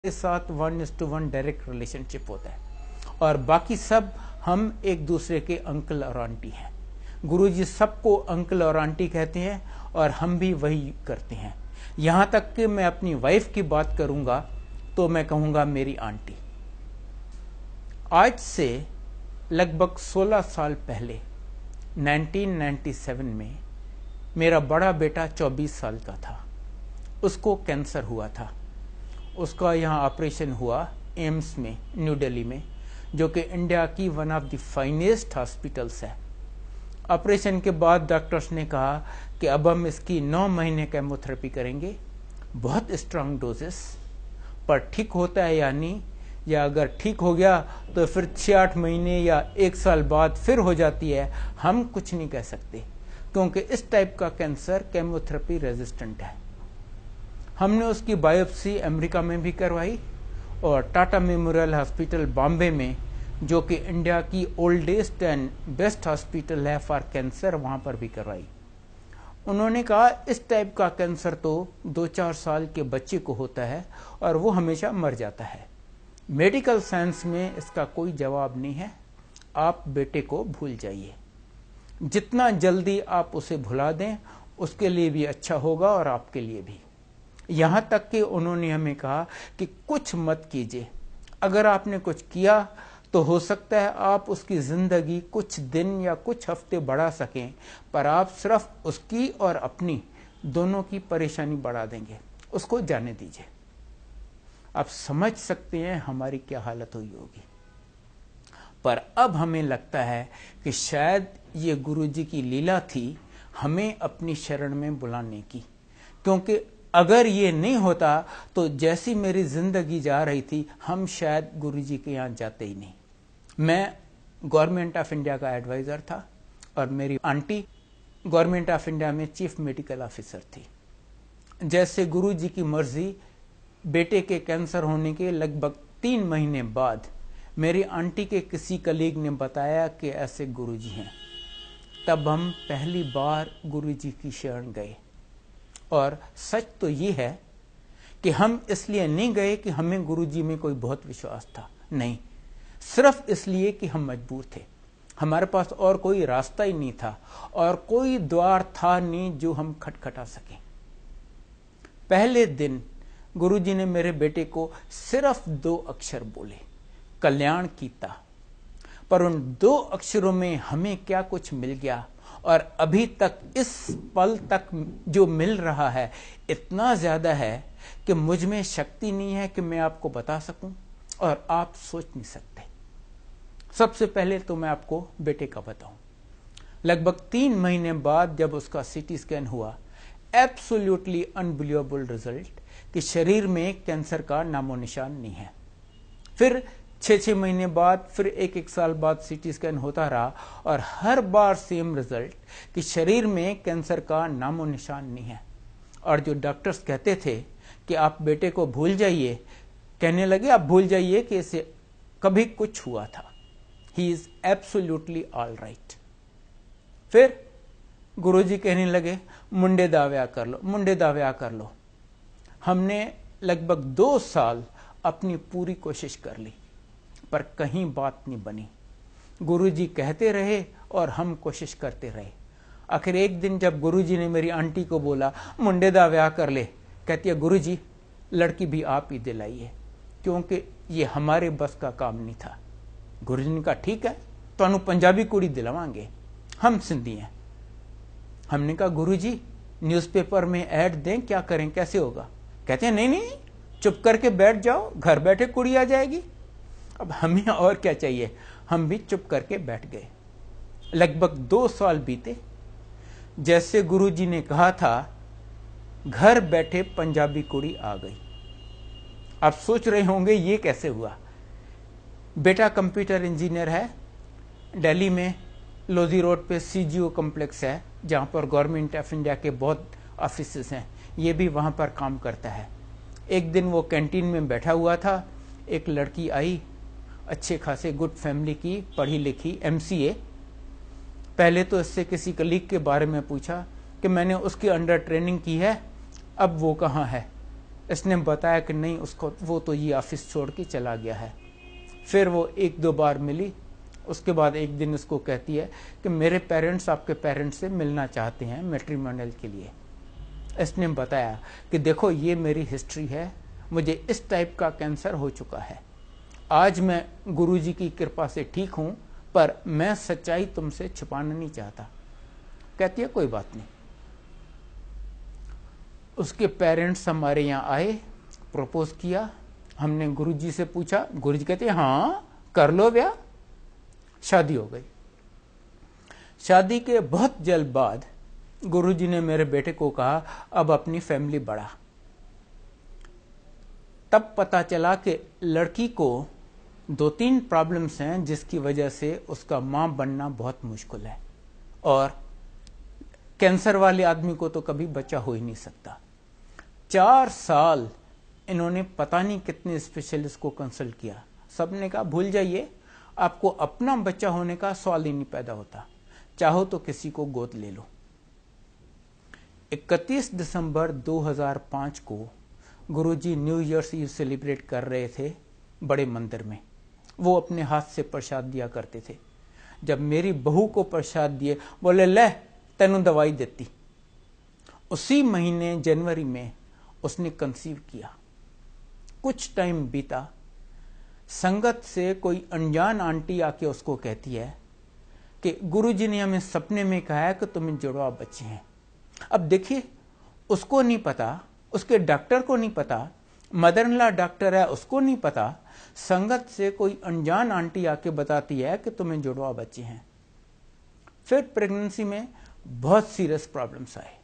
के साथ 1:1 direct relationship होता है और बाकी सब हम एक दूसरे के अंकल और आंटी हैं। गुरुजी सबको अंकल और आंटी कहते हैं और हम भी वही करते हैं। यहां तक कि मैं अपनी वाइफ की बात करूंगा तो मैं कहूंगा मेरी आंटी। आज से लगभग 16 साल पहले 1997 में मेरा बड़ा बेटा 24 साल का था। उसको कैंसर हुआ था। उसका यहाँ ऑपरेशन हुआ एम्स में न्यू दिल्ली में, जो कि इंडिया की one of the finest hospitals है। ऑपरेशन के बाद डॉक्टर्स ने कहा कि अब हम इसकी 9 महीने केमोथेरेपी करेंगे, बहुत स्ट्रांग डोजेस, पर ठीक होता है या नहीं, या अगर ठीक हो गया तो फिर 6-8 महीने या 1 साल बाद फिर हो जाती है, हम कुछ नहीं कह सकते, क्योंकि इस टाइप का कैंसर केमोथेरेपी रेजिस्टेंट है। हमने उसकी बायोप्सी अमेरिका में भी करवाई और टाटा मेमोरियल हॉस्पिटल बॉम्बे में, जो कि इंडिया की ओल्डेस्ट एंड बेस्ट हॉस्पिटल है फॉर कैंसर, वहां पर भी करवाई। उन्होंने कहा इस टाइप का कैंसर तो 2-4 साल के बच्चे को होता है और वो हमेशा मर जाता है। मेडिकल साइंस में इसका कोई जवाब नहीं है, आप बेटे को भूल जाइए। जितना जल्दी आप उसे भुला दें उसके लिए भी अच्छा होगा और आपके लिए भी। यहां तक कि उन्होंने हमें कहा कि कुछ मत कीजिए, अगर आपने कुछ किया तो हो सकता है आप उसकी जिंदगी कुछ दिन या कुछ हफ्ते बढ़ा सकें, पर आप सिर्फ उसकी और अपनी दोनों की परेशानी बढ़ा देंगे। उसको जाने दीजिए। आप समझ सकते हैं हमारी क्या हालत हुई होगी। पर अब हमें लगता है कि शायद ये गुरुजी की लीला थी हमें अपनी शरण में बुलाने की, क्योंकि अगर ये नहीं होता तो जैसी मेरी जिंदगी जा रही थी हम शायद गुरुजी के यहाँ जाते ही नहीं। मैं गवर्नमेंट ऑफ इंडिया का एडवाइजर था और मेरी आंटी गवर्नमेंट ऑफ इंडिया में चीफ मेडिकल ऑफिसर थी। जैसे गुरुजी की मर्जी, बेटे के कैंसर होने के लगभग 3 महीने बाद मेरी आंटी के किसी कलीग ने बताया कि ऐसे गुरुजी हैं। तब हम पहली बार गुरुजी की शरण गए। और सच तो ये है कि हम इसलिए नहीं गए कि हमें गुरुजी में कोई बहुत विश्वास था, नहीं, सिर्फ इसलिए कि हम मजबूर थे। हमारे पास और कोई रास्ता ही नहीं था और कोई द्वार था नहीं जो हम खटखटा सकें। पहले दिन गुरुजी ने मेरे बेटे को सिर्फ 2 अक्षर बोले, कल्याण कीता। पर उन 2 अक्षरों में हमें क्या कुछ मिल गया, और अभी तक इस पल तक जो मिल रहा है इतना ज्यादा है कि मुझ में शक्ति नहीं है कि मैं आपको बता सकूं और आप सोच नहीं सकते। सबसे पहले तो मैं आपको बेटे का बताऊं। लगभग 3 महीने बाद जब उसका सीटी स्कैन हुआ, एब्सोल्युटली अनबिलीवेबल रिजल्ट कि शरीर में कैंसर का नामो निशान नहीं है। फिर 6-6 महीने बाद, फिर 1-1 साल बाद सीटी स्कैन होता रहा और हर बार सेम रिजल्ट कि शरीर में कैंसर का नामो निशान नहीं है। और जो डॉक्टर्स कहते थे कि आप बेटे को भूल जाइए, कहने लगे आप भूल जाइए कि इसे कभी कुछ हुआ था, he is absolutely all right. फिर गुरुजी कहने लगे मुंडे दाव्या कर लो, मुंडे दाव्या कर लो। हमने लगभग 2 साल अपनी पूरी कोशिश कर ली, पर कहीं बात नहीं बनी। गुरुजी कहते रहे और हम कोशिश करते रहे। आखिर एक दिन जब गुरुजी ने मेरी आंटी को बोला मुंडे दा ब्याह कर ले, कहती है गुरुजी लड़की भी आप ही दिलाइए, क्योंकि ये हमारे बस का काम नहीं था। गुरुजी ने कहा ठीक है, तो पंजाबी कुड़ी दिलावांगे, हम सिंधी हैं। हमने कहा गुरुजी न्यूज़पेपर में ऐड दें, क्या करें, कैसे होगा? कहते हैं नहीं नहीं, चुप करके बैठ जाओ, घर बैठे कुड़ी आ जाएगी। अब हमें और क्या चाहिए, हम भी चुप करके बैठ गए। लगभग 2 साल बीते। जैसे गुरुजी ने कहा था, घर बैठे पंजाबी कुड़ी आ गई। आप सोच रहे होंगे ये कैसे हुआ। बेटा कंप्यूटर इंजीनियर है, दिल्ली में लोधी रोड पे सीजीओ कॉम्प्लेक्स है, जहां पर गवर्नमेंट ऑफ इंडिया के बहुत ऑफिसेस हैं, ये भी वहां पर काम करता है। एक दिन वो कैंटीन में बैठा हुआ था, एक लड़की आई, अच्छे खासे गुड फैमिली की, पढ़ी लिखी, एमसीए। पहले तो इससे किसी कलीग के बारे में पूछा कि मैंने उसके अंडर ट्रेनिंग की है, अब वो कहाँ है। इसने बताया कि नहीं, उसको वो तो ये ऑफिस छोड़ के चला गया है। फिर वो 1-2 बार मिली। उसके बाद एक दिन उसको कहती है कि मेरे पेरेंट्स आपके पेरेंट्स से मिलना चाहते हैं मैट्रिमोनियल के लिए। इसने बताया कि देखो ये मेरी हिस्ट्री है, मुझे इस टाइप का कैंसर हो चुका है। आज मैं गुरुजी की कृपा से ठीक हूं, पर मैं सच्चाई तुमसे छुपाना नहीं चाहता। कहती है कोई बात नहीं। उसके पेरेंट्स हमारे यहाँ आए, प्रपोज किया। हमने गुरुजी से पूछा, गुरुजी कहते हैं हाँ कर लो ब्याह। शादी हो गई। शादी के बहुत जल्द बाद गुरुजी ने मेरे बेटे को कहा अब अपनी फैमिली बढ़ा। तब पता चला कि लड़की को 2-3 प्रॉब्लम्स हैं जिसकी वजह से उसका मां बनना बहुत मुश्किल है, और कैंसर वाले आदमी को तो कभी बच्चा हो ही नहीं सकता। 4 साल इन्होंने पता नहीं कितने स्पेशलिस्ट को कंसल्ट किया। सबने कहा भूल जाइए, आपको अपना बच्चा होने का सवाल ही नहीं पैदा होता, चाहो तो किसी को गोद ले लो। 31 दिसंबर 2005 को गुरुजी न्यू ईयर्स ईव सेलिब्रेट कर रहे थे बड़े मंदिर में। वो अपने हाथ से प्रसाद दिया करते थे। जब मेरी बहू को प्रसाद दिए, बोले ले तेनू दवाई देती। उसी महीने जनवरी में उसने कंसीव किया। कुछ टाइम बीता, संगत से कोई अनजान आंटी आके उसको कहती है कि गुरुजी ने हमें सपने में कहा है कि तुम्हें जुड़वा बच्चे हैं। अब देखिए, उसको नहीं पता, उसके डॉक्टर को नहीं पता, मदर इन लॉ डॉक्टर है उसको नहीं पता, संगत से कोई अनजान आंटी आके बताती है कि तुम्हें जुड़वा बच्चे हैं। फिर प्रेगनेंसी में बहुत सीरियस प्रॉब्लम्स आए,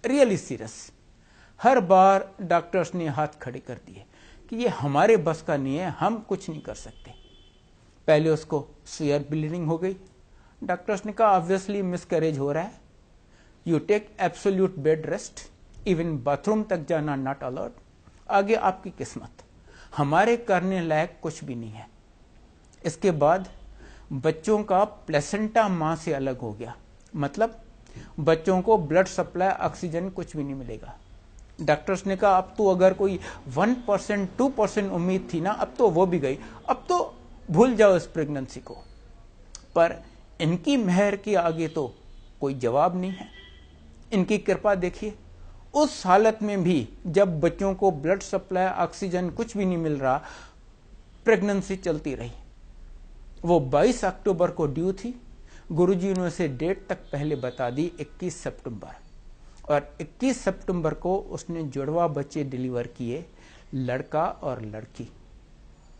रियली सीरियस। हर बार डॉक्टर्स ने हाथ खड़े कर दिए कि ये हमारे बस का नहीं है, हम कुछ नहीं कर सकते। पहले उसको सीवियर ब्लीडिंग हो गई। डॉक्टर्स ने कहा ऑब्वियसली मिसकैरेज हो रहा है, you take absolute bed rest, even bathroom तक जाना नॉट अलाउड। आगे आपकी किस्मत, हमारे करने लायक कुछ भी नहीं है। इसके बाद बच्चों का प्लेसेंटा मां से अलग हो गया, मतलब बच्चों को ब्लड सप्लाई, ऑक्सीजन कुछ भी नहीं मिलेगा। डॉक्टर्स ने कहा अब तो अगर कोई 1% 2% उम्मीद थी ना, अब तो वो भी गई, अब तो भूल जाओ इस प्रेगनेंसी को। पर इनकी मेहर के आगे तो कोई जवाब नहीं है। इनकी कृपा देखिए, उस हालत में भी जब बच्चों को ब्लड सप्लाई, ऑक्सीजन कुछ भी नहीं मिल रहा, प्रेगनेंसी चलती रही। वो 22 अक्टूबर को ड्यू थी। गुरुजी ने उसे डेट तक पहले बता दी, 21 सितंबर, और 21 सितंबर को उसने जुड़वा बच्चे डिलीवर किए, लड़का और लड़की।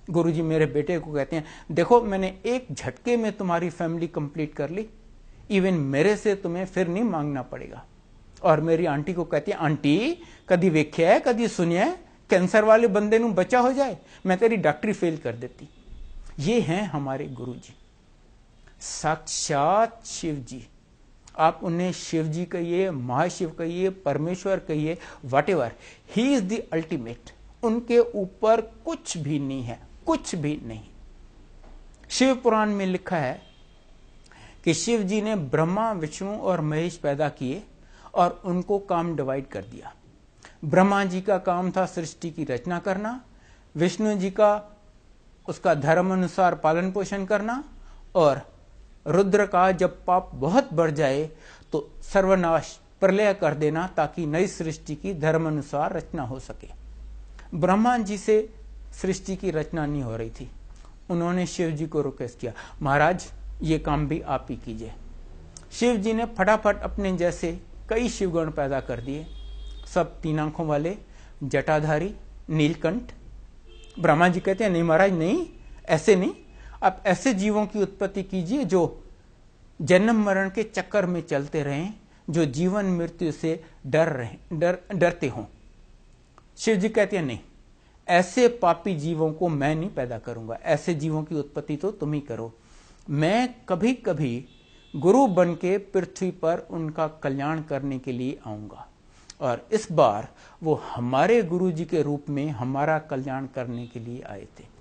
गुरुजी मेरे बेटे को कहते हैं देखो मैंने एक झटके में तुम्हारी फैमिली कंप्लीट कर ली, इवन मेरे से तुम्हें फिर नहीं मांगना पड़ेगा। और मेरी आंटी को कहती है आंटी कदी वेख्या है, कदी सुनिया है कैंसर वाले बंदे नू बच्चा हो जाए, मैं तेरी डॉक्टरी फेल कर देती। ये हैं हमारे गुरुजी, साक्षात शिव जी। आप उन्हें शिव जी कहिए, महाशिव कहिए, परमेश्वर कहिए, whatever, he is the ultimate. उनके ऊपर कुछ भी नहीं है, कुछ भी नहीं। शिव पुराण में लिखा है कि शिव जी ने ब्रह्मा, विष्णु और महेश पैदा किए और उनको काम डिवाइड कर दिया। ब्रह्मा जी का काम था सृष्टि की रचना करना, विष्णु जी का उसका धर्म अनुसार पालन पोषण करना, और रुद्र का जब पाप बहुत बढ़ जाए तो सर्वनाश, प्रलय कर देना, ताकि नई सृष्टि की धर्म अनुसार रचना हो सके। ब्रह्मा जी से सृष्टि की रचना नहीं हो रही थी। उन्होंने शिव जी को रिक्वेस्ट किया, महाराज ये काम भी आप ही कीजिए। शिव जी ने फटाफट अपने जैसे कई शिवगण पैदा कर दिए, सब 3 आंखों वाले, जटाधारी, नीलकंठ। ब्रह्मा जी कहते हैं नहीं महाराज नहीं, ऐसे नहीं, आप ऐसे जीवों की उत्पत्ति कीजिए जो जन्म मरण के चक्कर में चलते रहें, जो जीवन मृत्यु से डरते हों। शिव जी कहते हैं नहीं, ऐसे पापी जीवों को मैं नहीं पैदा करूंगा, ऐसे जीवों की उत्पत्ति तो तुम ही करो। मैं कभी कभी गुरु बन के पृथ्वी पर उनका कल्याण करने के लिए आऊंगा, और इस बार वो हमारे गुरु जी के रूप में हमारा कल्याण करने के लिए आए थे।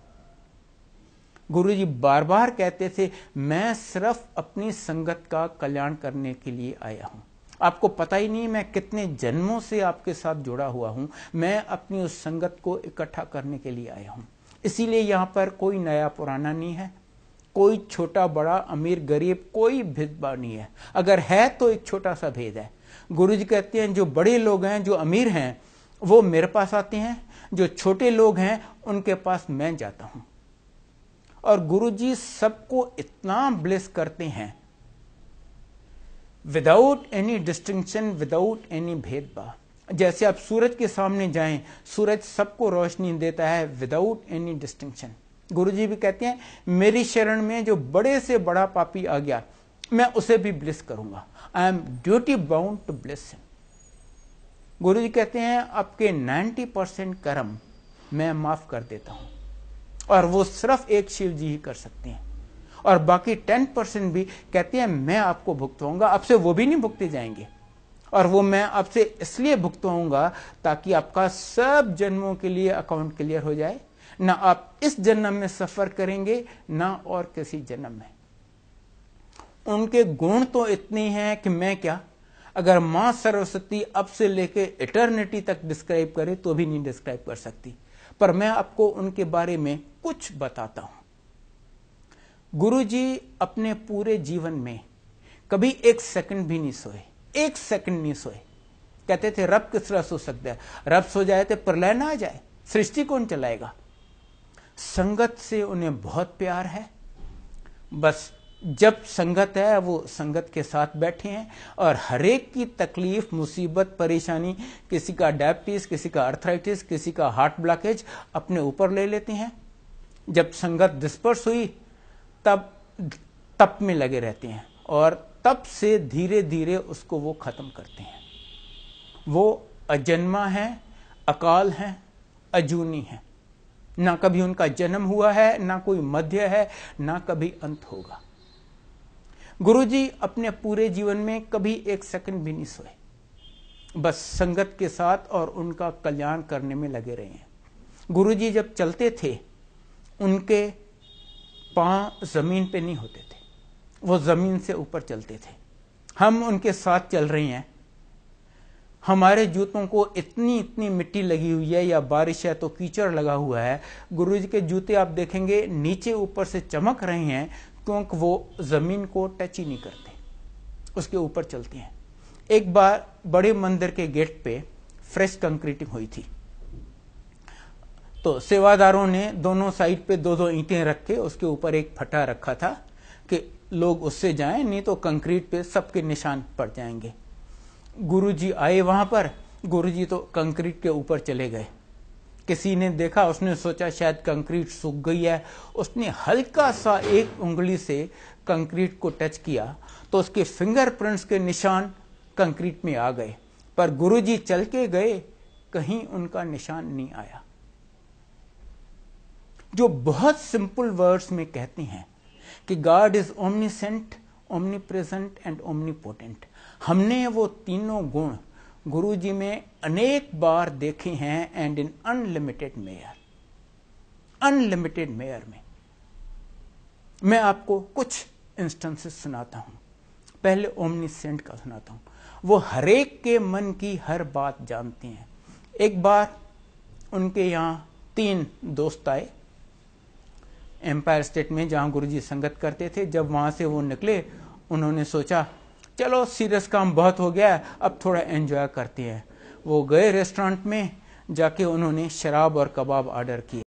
गुरु जी बार बार कहते थे मैं सिर्फ अपनी संगत का कल्याण करने के लिए आया हूं। आपको पता ही नहीं मैं कितने जन्मों से आपके साथ जुड़ा हुआ हूं। मैं अपनी उस संगत को इकट्ठा करने के लिए आया हूं। इसीलिए यहां पर कोई नया पुराना नहीं है, कोई छोटा बड़ा अमीर गरीब कोई भेदभाव नहीं है। अगर है तो एक छोटा सा भेद है। गुरुजी कहते हैं जो बड़े लोग हैं, जो अमीर हैं, वो मेरे पास आते हैं, जो छोटे लोग हैं उनके पास मैं जाता हूं। और गुरुजी सबको इतना ब्लेस करते हैं without any distinction, without any भेदभाव। जैसे आप सूरज के सामने जाएं, सूरज सबको रोशनी देता है विदाउट एनी डिस्टिंक्शन। गुरुजी भी कहते हैं मेरी शरण में जो बड़े से बड़ा पापी आ गया मैं उसे भी ब्लेस करूंगा। I am duty bound to bless him. Guruji कहते हैं आपके 90% कर्म मैं माफ कर देता हूं, और वो सिर्फ एक शिव जी ही कर सकते हैं। और बाकी 10% भी कहते हैं मैं आपको भुगतवाऊंगा, आपसे वो भी नहीं भुगते जाएंगे। और वो मैं आपसे इसलिए भुगतवाऊंगा ताकि आपका सब जन्मों के लिए अकाउंट क्लियर हो जाए। ना आप इस जन्म में सफर करेंगे ना और किसी जन्म में। उनके गुण तो इतने हैं कि मैं क्या, अगर मां सरस्वती अब से लेके इटर्निटी तक डिस्क्राइब करे तो भी नहीं डिस्क्राइब कर सकती। पर मैं आपको उनके बारे में कुछ बताता हूं। गुरुजी अपने पूरे जीवन में कभी एक सेकंड भी नहीं सोए, एक सेकंड नहीं सोए। कहते थे रब किस तरह सो सकता है, रब सो जाए तो प्रलय ना आ जाए, सृष्टि कौन चलाएगा। संगत से उन्हें बहुत प्यार है। बस जब संगत है वो संगत के साथ बैठे हैं और हरेक की तकलीफ मुसीबत परेशानी, किसी का डायबिटीज, किसी का अर्थराइटिस, किसी का हार्ट ब्लॉकेज अपने ऊपर ले लेते हैं। जब संगत डिस्पर्स हुई तब तप में लगे रहते हैं और तब से धीरे धीरे उसको वो खत्म करते हैं। वो अजन्मा है, अकाल है, अजूनी है। ना कभी उनका जन्म हुआ है, ना कोई मध्य है, ना कभी अंत होगा। गुरुजी अपने पूरे जीवन में कभी एक सेकंड भी नहीं सोए, बस संगत के साथ और उनका कल्याण करने में लगे रहे हैं। गुरुजी जब चलते थे उनके पांव जमीन पे नहीं होते थे, वो जमीन से ऊपर चलते थे। हम उनके साथ चल रहे हैं, हमारे जूतों को इतनी इतनी मिट्टी लगी हुई है या बारिश है तो कीचड़ लगा हुआ है। गुरुजी के जूते आप देखेंगे नीचे ऊपर से चमक रहे हैं क्योंकि वो जमीन को टच ही नहीं करते, उसके ऊपर चलते हैं। एक बार बड़े मंदिर के गेट पे फ्रेश कंक्रीटिंग हुई थी, तो सेवादारों ने दोनों साइड पे दो दो ईंटें रख के उसके ऊपर एक फटा रखा था कि लोग उससे जाएं, नहीं तो कंक्रीट पे सबके निशान पड़ जाएंगे। गुरुजी आए वहां पर, गुरुजी तो कंक्रीट के ऊपर चले गए। किसी ने देखा, उसने सोचा शायद कंक्रीट सूख गई है, उसने हल्का सा एक उंगली से कंक्रीट को टच किया तो उसके फिंगरप्रिंट्स के निशान कंक्रीट में आ गए। पर गुरुजी चल के गए, कहीं उनका निशान नहीं आया। जो बहुत सिंपल वर्ड्स में कहते हैं कि God is omniscient, omnipresent and omnipotent. हमने वो तीनों गुण गुरुजी में अनेक बार देखे हैं and in unlimited mayor, unlimited mayor में। मैं आपको कुछ इंस्टेंसेस सुनाता हूं। पहले ओमनीसेंट का सुनाता हूं। वो हरेक के मन की हर बात जानते हैं। एक बार उनके यहां 3 दोस्त आए एम्पायर स्टेट में, जहां गुरुजी संगत करते थे। जब वहां से वो निकले, उन्होंने सोचा चलो सीरियस काम बहुत हो गया है, अब थोड़ा एंजॉय करते हैं। वो गए रेस्टोरेंट में, जाके उन्होंने शराब और कबाब ऑर्डर किए।